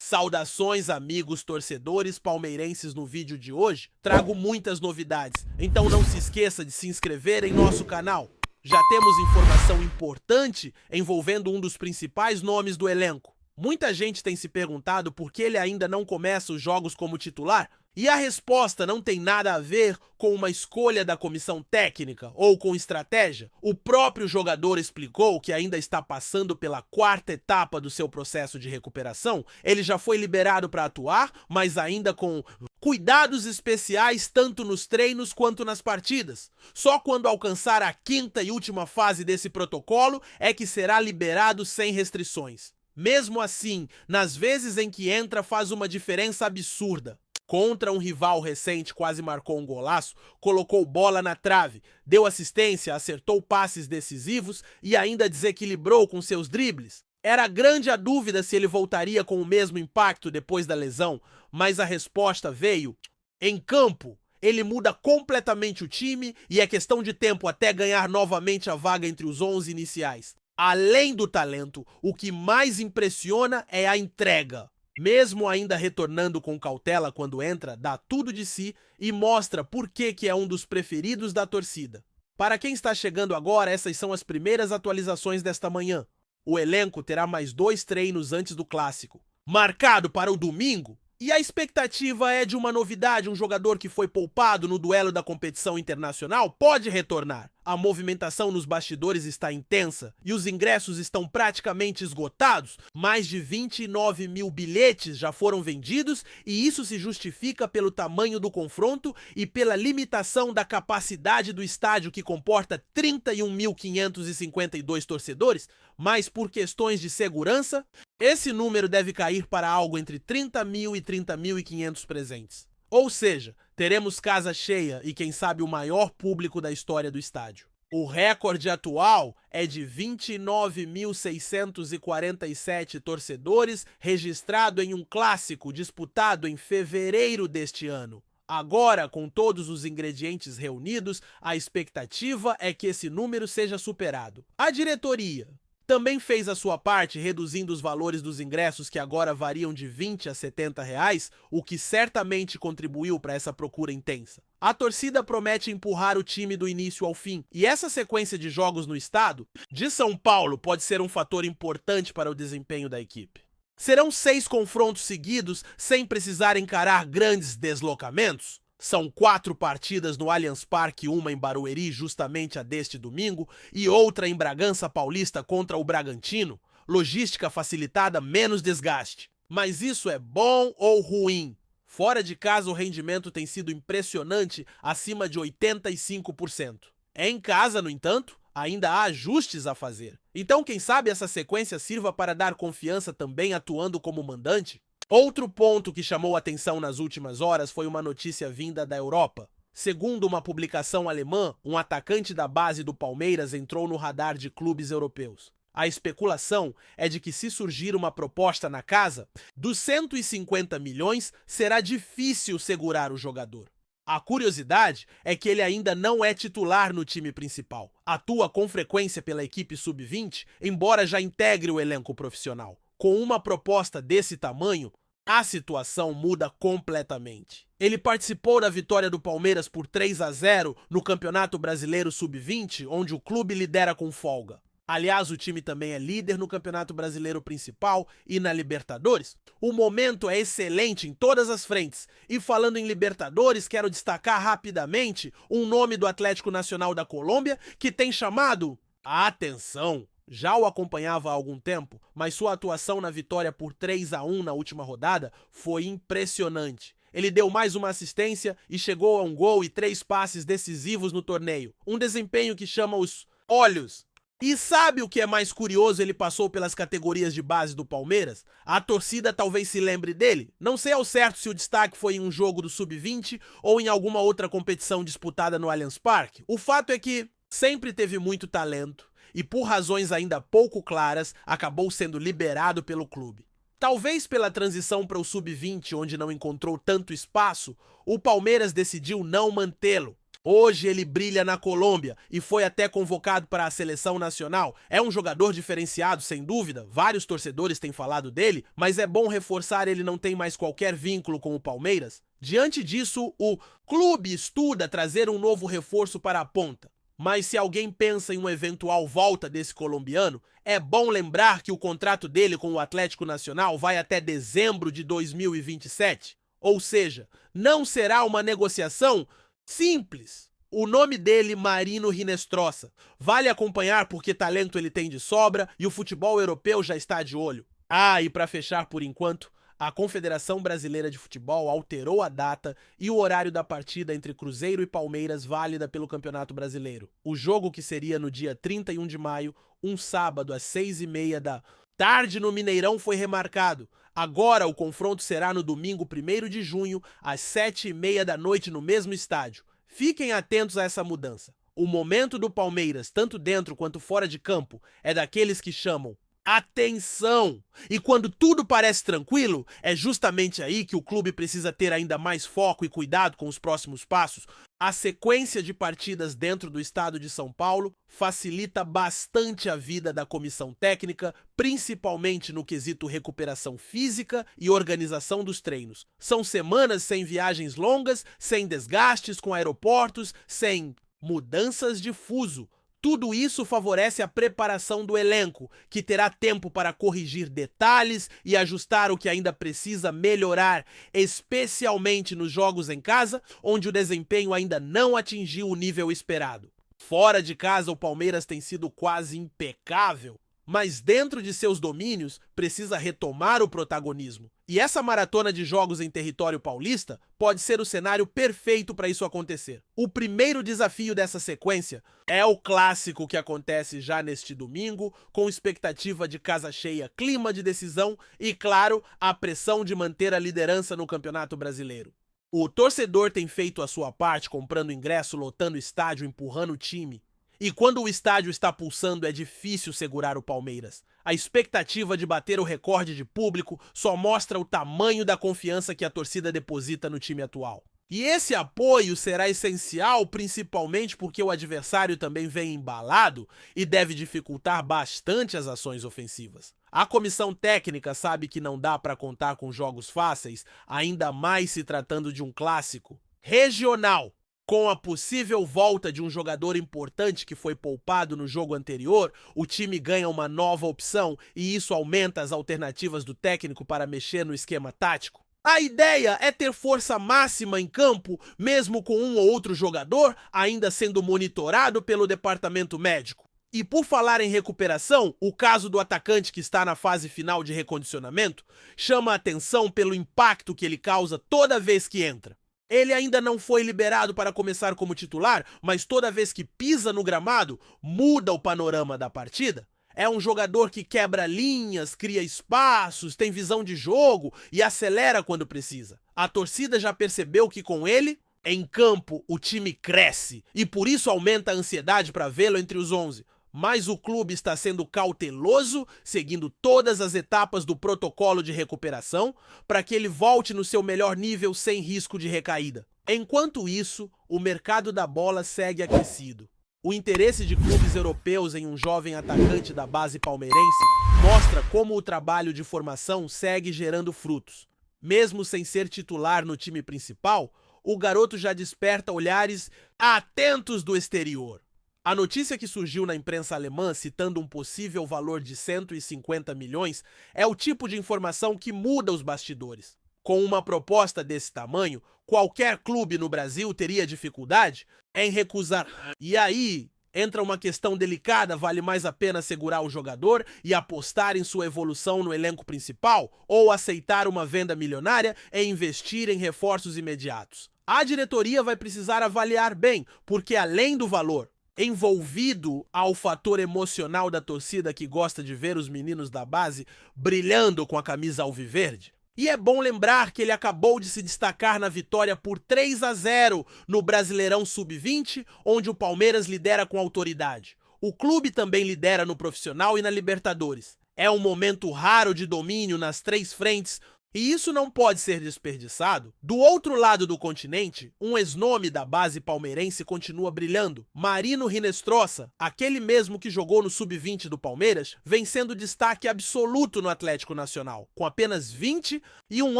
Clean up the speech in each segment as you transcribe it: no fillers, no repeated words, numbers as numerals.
Saudações, amigos torcedores palmeirenses. No vídeo de hoje trago muitas novidades, então não se esqueça de se inscrever em nosso canal. Já temos informação importante envolvendo um dos principais nomes do elenco. Muita gente tem se perguntado por que ele ainda não começa os jogos como titular, e a resposta não tem nada a ver com uma escolha da comissão técnica ou com estratégia. O próprio jogador explicou que ainda está passando pela quarta etapa do seu processo de recuperação. Ele já foi liberado para atuar, mas ainda com cuidados especiais tanto nos treinos quanto nas partidas. Só quando alcançar a quinta e última fase desse protocolo é que será liberado sem restrições. Mesmo assim, nas vezes em que entra, faz uma diferença absurda. Contra um rival recente, quase marcou um golaço, colocou bola na trave, deu assistência, acertou passes decisivos e ainda desequilibrou com seus dribles. Era grande a dúvida se ele voltaria com o mesmo impacto depois da lesão, mas a resposta veio em campo. Ele muda completamente o time e é questão de tempo até ganhar novamente a vaga entre os 11 iniciais. Além do talento, o que mais impressiona é a entrega. Mesmo ainda retornando com cautela quando entra, dá tudo de si e mostra por que é um dos preferidos da torcida. Para quem está chegando agora, essas são as primeiras atualizações desta manhã. O elenco terá mais 2 treinos antes do clássico, marcado para o domingo, e a expectativa é de uma novidade. Um jogador que foi poupado no duelo da competição internacional pode retornar. A movimentação nos bastidores está intensa e os ingressos estão praticamente esgotados. Mais de 29 mil bilhetes já foram vendidos e isso se justifica pelo tamanho do confronto e pela limitação da capacidade do estádio, que comporta 31.552 torcedores, mas por questões de segurança, esse número deve cair para algo entre 30 mil e 30.500 presentes. Ou seja, teremos casa cheia e quem sabe o maior público da história do estádio. O recorde atual é de 29.647 torcedores, registrado em um clássico disputado em fevereiro deste ano. Agora, com todos os ingredientes reunidos, a expectativa é que esse número seja superado. A diretoria também fez a sua parte, reduzindo os valores dos ingressos, que agora variam de 20 a 70 reais, o que certamente contribuiu para essa procura intensa. A torcida promete empurrar o time do início ao fim, e essa sequência de jogos no estado de São Paulo pode ser um fator importante para o desempenho da equipe. Serão 6 confrontos seguidos sem precisar encarar grandes deslocamentos. São 4 partidas no Allianz Parque, uma em Barueri, justamente a deste domingo, e outra em Bragança Paulista contra o Bragantino. Logística facilitada, menos desgaste. Mas isso é bom ou ruim? Fora de casa, o rendimento tem sido impressionante, acima de 85%. Em casa, no entanto, ainda há ajustes a fazer. Então, quem sabe essa sequência sirva para dar confiança também atuando como mandante? Outro ponto que chamou atenção nas últimas horas foi uma notícia vinda da Europa. Segundo uma publicação alemã, um atacante da base do Palmeiras entrou no radar de clubes europeus. A especulação é de que, se surgir uma proposta na casa, dos 150 milhões, será difícil segurar o jogador. A curiosidade é que ele ainda não é titular no time principal. Atua com frequência pela equipe sub-20, embora já integre o elenco profissional. Com uma proposta desse tamanho, a situação muda completamente. Ele participou da vitória do Palmeiras por 3-0 no Campeonato Brasileiro Sub-20, onde o clube lidera com folga. Aliás, o time também é líder no Campeonato Brasileiro Principal e na Libertadores. O momento é excelente em todas as frentes. E falando em Libertadores, quero destacar rapidamente um nome do Atlético Nacional da Colômbia que tem chamado a atenção. Já o acompanhava há algum tempo, mas sua atuação na vitória por 3-1 na última rodada foi impressionante. Ele deu mais uma assistência e chegou a um gol e 3 passes decisivos no torneio. Um desempenho que chama os olhos. E sabe o que é mais curioso? Ele passou pelas categorias de base do Palmeiras. A torcida talvez se lembre dele. Não sei ao certo se o destaque foi em um jogo do Sub-20 ou em alguma outra competição disputada no Allianz Parque. O fato é que sempre teve muito talento e, por razões ainda pouco claras, acabou sendo liberado pelo clube. Talvez pela transição para o Sub-20, onde não encontrou tanto espaço, o Palmeiras decidiu não mantê-lo. Hoje ele brilha na Colômbia e foi até convocado para a seleção nacional. É um jogador diferenciado, sem dúvida. Vários torcedores têm falado dele, mas é bom reforçar, ele não tem mais qualquer vínculo com o Palmeiras. Diante disso, o clube estuda trazer um novo reforço para a ponta. Mas se alguém pensa em uma eventual volta desse colombiano, é bom lembrar que o contrato dele com o Atlético Nacional vai até dezembro de 2027. Ou seja, não será uma negociação simples. O nome dele, Marino Hinestrosa. Vale acompanhar porque talento ele tem de sobra e o futebol europeu já está de olho. Ah, e para fechar por enquanto, a Confederação Brasileira de Futebol alterou a data e o horário da partida entre Cruzeiro e Palmeiras válida pelo Campeonato Brasileiro. O jogo, que seria no dia 31 de maio, um sábado às 6h30 da tarde no Mineirão, foi remarcado. Agora o confronto será no domingo 1º de junho, às 7h30 da noite no mesmo estádio. Fiquem atentos a essa mudança. O momento do Palmeiras, tanto dentro quanto fora de campo, é daqueles que chamam atenção! E quando tudo parece tranquilo, é justamente aí que o clube precisa ter ainda mais foco e cuidado com os próximos passos. A sequência de partidas dentro do estado de São Paulo facilita bastante a vida da comissão técnica, principalmente no quesito recuperação física e organização dos treinos. São semanas sem viagens longas, sem desgastes com aeroportos, sem mudanças de fuso. Tudo isso favorece a preparação do elenco, que terá tempo para corrigir detalhes e ajustar o que ainda precisa melhorar, especialmente nos jogos em casa, onde o desempenho ainda não atingiu o nível esperado. Fora de casa, o Palmeiras tem sido quase impecável, mas dentro de seus domínios precisa retomar o protagonismo. E essa maratona de jogos em território paulista pode ser o cenário perfeito para isso acontecer. O primeiro desafio dessa sequência é o clássico, que acontece já neste domingo, com expectativa de casa cheia, clima de decisão e, claro, a pressão de manter a liderança no Campeonato Brasileiro. O torcedor tem feito a sua parte, comprando ingresso, lotando estádio, empurrando o time. E quando o estádio está pulsando, é difícil segurar o Palmeiras. A expectativa de bater o recorde de público só mostra o tamanho da confiança que a torcida deposita no time atual. E esse apoio será essencial, principalmente porque o adversário também vem embalado e deve dificultar bastante as ações ofensivas. A comissão técnica sabe que não dá para contar com jogos fáceis, ainda mais se tratando de um clássico regional. Com a possível volta de um jogador importante que foi poupado no jogo anterior, o time ganha uma nova opção e isso aumenta as alternativas do técnico para mexer no esquema tático. A ideia é ter força máxima em campo, mesmo com um ou outro jogador ainda sendo monitorado pelo departamento médico. E por falar em recuperação, o caso do atacante, que está na fase final de recondicionamento, chama a atenção pelo impacto que ele causa toda vez que entra. Ele ainda não foi liberado para começar como titular, mas toda vez que pisa no gramado, muda o panorama da partida. É um jogador que quebra linhas, cria espaços, tem visão de jogo e acelera quando precisa. A torcida já percebeu que com ele, em campo, o time cresce e por isso aumenta a ansiedade para vê-lo entre os 11. Mas o clube está sendo cauteloso, seguindo todas as etapas do protocolo de recuperação, para que ele volte no seu melhor nível sem risco de recaída. Enquanto isso, o mercado da bola segue aquecido. O interesse de clubes europeus em um jovem atacante da base palmeirense mostra como o trabalho de formação segue gerando frutos. Mesmo sem ser titular no time principal, o garoto já desperta olhares atentos do exterior. A notícia que surgiu na imprensa alemã, citando um possível valor de 150 milhões, é o tipo de informação que muda os bastidores. Com uma proposta desse tamanho, qualquer clube no Brasil teria dificuldade em recusar. E aí entra uma questão delicada: vale mais a pena segurar o jogador e apostar em sua evolução no elenco principal, ou aceitar uma venda milionária e investir em reforços imediatos? A diretoria vai precisar avaliar bem, porque além do valor envolvido ao fator emocional da torcida, que gosta de ver os meninos da base brilhando com a camisa alviverde. E é bom lembrar que ele acabou de se destacar na vitória por 3-0 no Brasileirão Sub-20, onde o Palmeiras lidera com autoridade. O clube também lidera no profissional e na Libertadores. É um momento raro de domínio nas três frentes E isso não pode ser desperdiçado. Do outro lado do continente, um ex-nome da base palmeirense continua brilhando. Marino Hinestrosa, aquele mesmo que jogou no sub-20 do Palmeiras, vem sendo destaque absoluto no Atlético Nacional. Com apenas 20 e um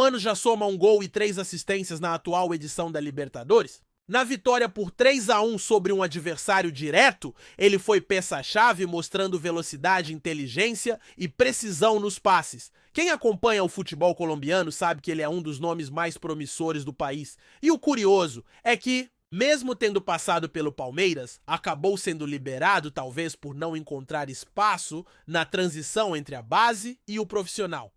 ano já soma um gol e 3 assistências na atual edição da Libertadores. Na vitória por 3-1 sobre um adversário direto, ele foi peça-chave mostrando velocidade, inteligência e precisão nos passes. Quem acompanha o futebol colombiano sabe que ele é um dos nomes mais promissores do país. E o curioso é que, mesmo tendo passado pelo Palmeiras, acabou sendo liberado talvez por não encontrar espaço na transição entre a base e o profissional.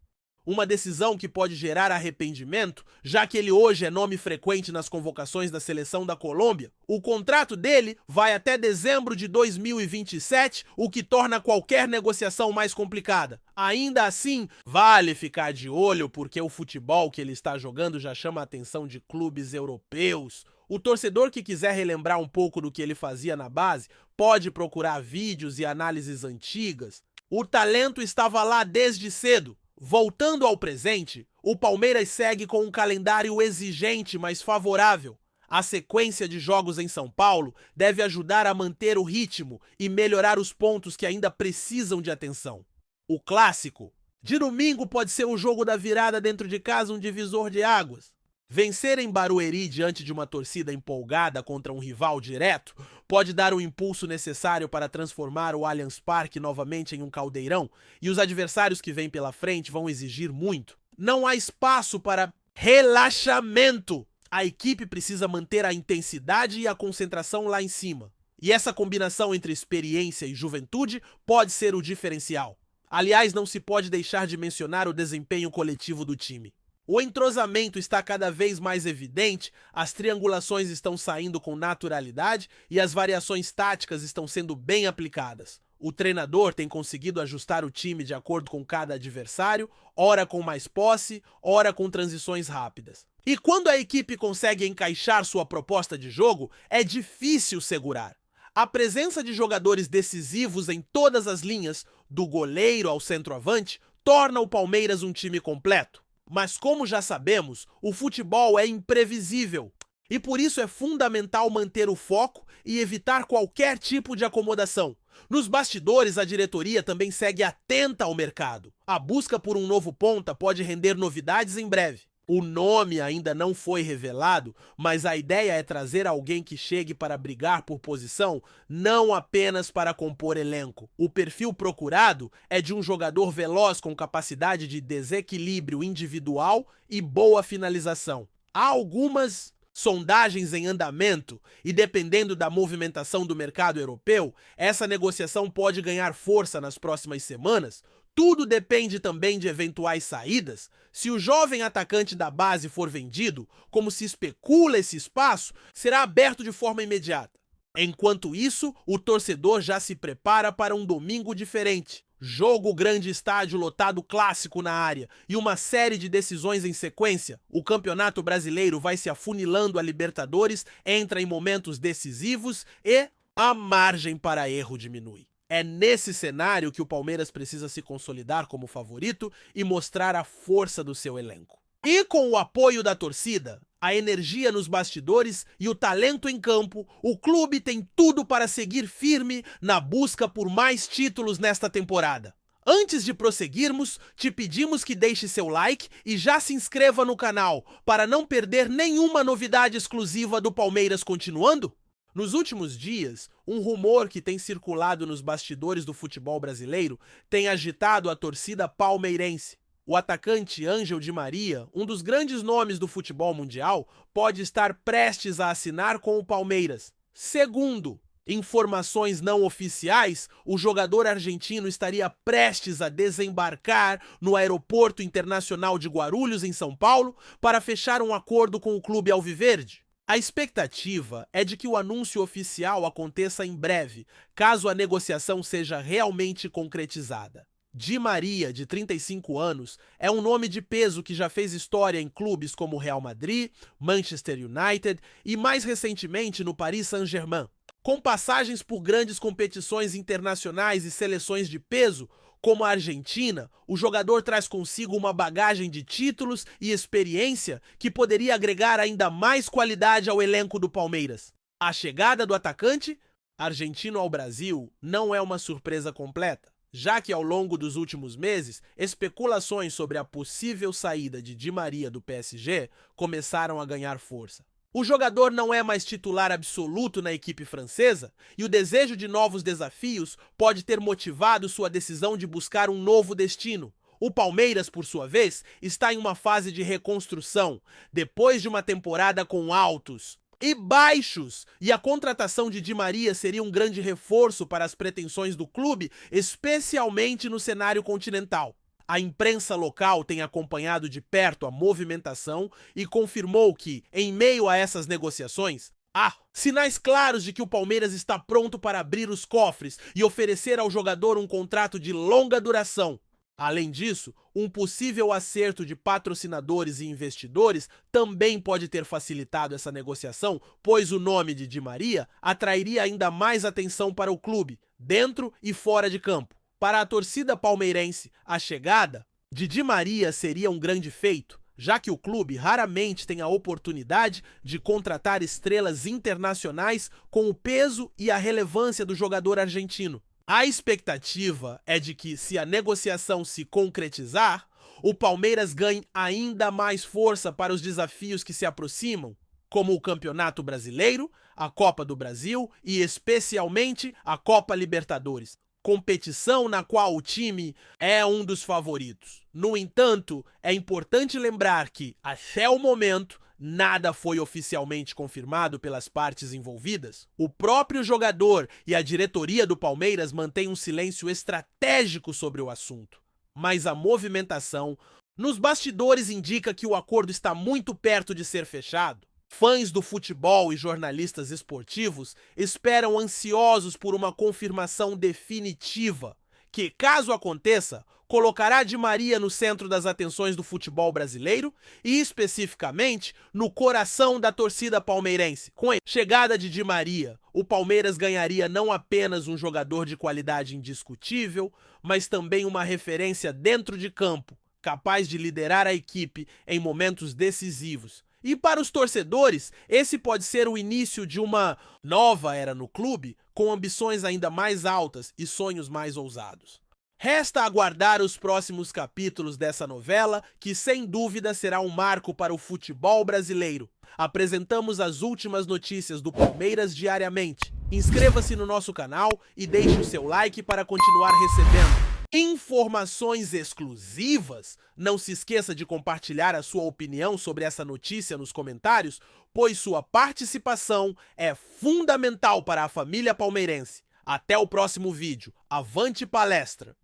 Uma decisão que pode gerar arrependimento, já que ele hoje é nome frequente nas convocações da seleção da Colômbia. O contrato dele vai até dezembro de 2027, o que torna qualquer negociação mais complicada. Ainda assim, vale ficar de olho porque o futebol que ele está jogando já chama a atenção de clubes europeus. O torcedor que quiser relembrar um pouco do que ele fazia na base, pode procurar vídeos e análises antigas. O talento estava lá desde cedo. Voltando ao presente, o Palmeiras segue com um calendário exigente, mas favorável. A sequência de jogos em São Paulo deve ajudar a manter o ritmo e melhorar os pontos que ainda precisam de atenção. O clássico de domingo pode ser o jogo da virada dentro de casa, um divisor de águas. Vencer em Barueri diante de uma torcida empolgada contra um rival direto pode dar o impulso necessário para transformar o Allianz Parque novamente em um caldeirão, e os adversários que vêm pela frente vão exigir muito. Não há espaço para relaxamento. A equipe precisa manter a intensidade e a concentração lá em cima. E essa combinação entre experiência e juventude pode ser o diferencial. Aliás, não se pode deixar de mencionar o desempenho coletivo do time. O entrosamento está cada vez mais evidente, as triangulações estão saindo com naturalidade e as variações táticas estão sendo bem aplicadas. O treinador tem conseguido ajustar o time de acordo com cada adversário, ora com mais posse, ora com transições rápidas. E quando a equipe consegue encaixar sua proposta de jogo, é difícil segurar. A presença de jogadores decisivos em todas as linhas, do goleiro ao centroavante, torna o Palmeiras um time completo. Mas como já sabemos, o futebol é imprevisível e por isso é fundamental manter o foco e evitar qualquer tipo de acomodação. Nos bastidores, a diretoria também segue atenta ao mercado. A busca por um novo ponta pode render novidades em breve. O nome ainda não foi revelado, mas a ideia é trazer alguém que chegue para brigar por posição, não apenas para compor elenco. O perfil procurado é de um jogador veloz com capacidade de desequilíbrio individual e boa finalização. Há algumas sondagens em andamento e, dependendo da movimentação do mercado europeu, essa negociação pode ganhar força nas próximas semanas. Tudo depende também de eventuais saídas. Se o jovem atacante da base for vendido, como se especula esse espaço, será aberto de forma imediata. Enquanto isso, o torcedor já se prepara para um domingo diferente. Jogo grande, estádio lotado, clássico na área e uma série de decisões em sequência. O Campeonato Brasileiro vai se afunilando a Libertadores, entra em momentos decisivos e a margem para erro diminui. É nesse cenário que o Palmeiras precisa se consolidar como favorito e mostrar a força do seu elenco. E com o apoio da torcida, a energia nos bastidores e o talento em campo, o clube tem tudo para seguir firme na busca por mais títulos nesta temporada. Antes de prosseguirmos, te pedimos que deixe seu like e já se inscreva no canal para não perder nenhuma novidade exclusiva do Palmeiras continuando. Nos últimos dias, um rumor que tem circulado nos bastidores do futebol brasileiro tem agitado a torcida palmeirense. O atacante Ángel Di Maria, um dos grandes nomes do futebol mundial, pode estar prestes a assinar com o Palmeiras. Segundo informações não oficiais, o jogador argentino estaria prestes a desembarcar no Aeroporto Internacional de Guarulhos, em São Paulo, para fechar um acordo com o clube alviverde. A expectativa é de que o anúncio oficial aconteça em breve, caso a negociação seja realmente concretizada. Di Maria, de 35 anos, é um nome de peso que já fez história em clubes como Real Madrid, Manchester United e mais recentemente no Paris Saint-Germain. Com passagens por grandes competições internacionais e seleções de peso, Como a Argentina, o jogador traz consigo uma bagagem de títulos e experiência que poderia agregar ainda mais qualidade ao elenco do Palmeiras. A chegada do atacante argentino ao Brasil não é uma surpresa completa, já que ao longo dos últimos meses, especulações sobre a possível saída de Di Maria do PSG começaram a ganhar força. O jogador não é mais titular absoluto na equipe francesa e o desejo de novos desafios pode ter motivado sua decisão de buscar um novo destino. O Palmeiras, por sua vez, está em uma fase de reconstrução, depois de uma temporada com altos e baixos, e a contratação de Di Maria seria um grande reforço para as pretensões do clube, especialmente no cenário continental. A imprensa local tem acompanhado de perto a movimentação e confirmou que, em meio a essas negociações, há sinais claros de que o Palmeiras está pronto para abrir os cofres e oferecer ao jogador um contrato de longa duração. Além disso, um possível acerto de patrocinadores e investidores também pode ter facilitado essa negociação, pois o nome de Di Maria atrairia ainda mais atenção para o clube, dentro e fora de campo. Para a torcida palmeirense, a chegada de Di Maria seria um grande feito, já que o clube raramente tem a oportunidade de contratar estrelas internacionais com o peso e a relevância do jogador argentino. A expectativa é de que, se a negociação se concretizar, o Palmeiras ganhe ainda mais força para os desafios que se aproximam, como o Campeonato Brasileiro, a Copa do Brasil e, especialmente, a Copa Libertadores, competição na qual o time é um dos favoritos. No entanto, é importante lembrar que, até o momento, nada foi oficialmente confirmado pelas partes envolvidas. O próprio jogador e a diretoria do Palmeiras mantêm um silêncio estratégico sobre o assunto. Mas a movimentação nos bastidores indica que o acordo está muito perto de ser fechado. Fãs do futebol e jornalistas esportivos esperam ansiosos por uma confirmação definitiva, que, caso aconteça, colocará Di Maria no centro das atenções do futebol brasileiro e, especificamente, no coração da torcida palmeirense. Com a chegada de Di Maria, o Palmeiras ganharia não apenas um jogador de qualidade indiscutível, mas também uma referência dentro de campo, capaz de liderar a equipe em momentos decisivos. E para os torcedores, esse pode ser o início de uma nova era no clube, com ambições ainda mais altas e sonhos mais ousados. Resta aguardar os próximos capítulos dessa novela, que sem dúvida será um marco para o futebol brasileiro. Apresentamos as últimas notícias do Palmeiras diariamente. Inscreva-se no nosso canal e deixe o seu like para continuar recebendo informações exclusivas. Não se esqueça de compartilhar a sua opinião sobre essa notícia nos comentários, pois sua participação é fundamental para a família palmeirense. Até o próximo vídeo. Avante palestra!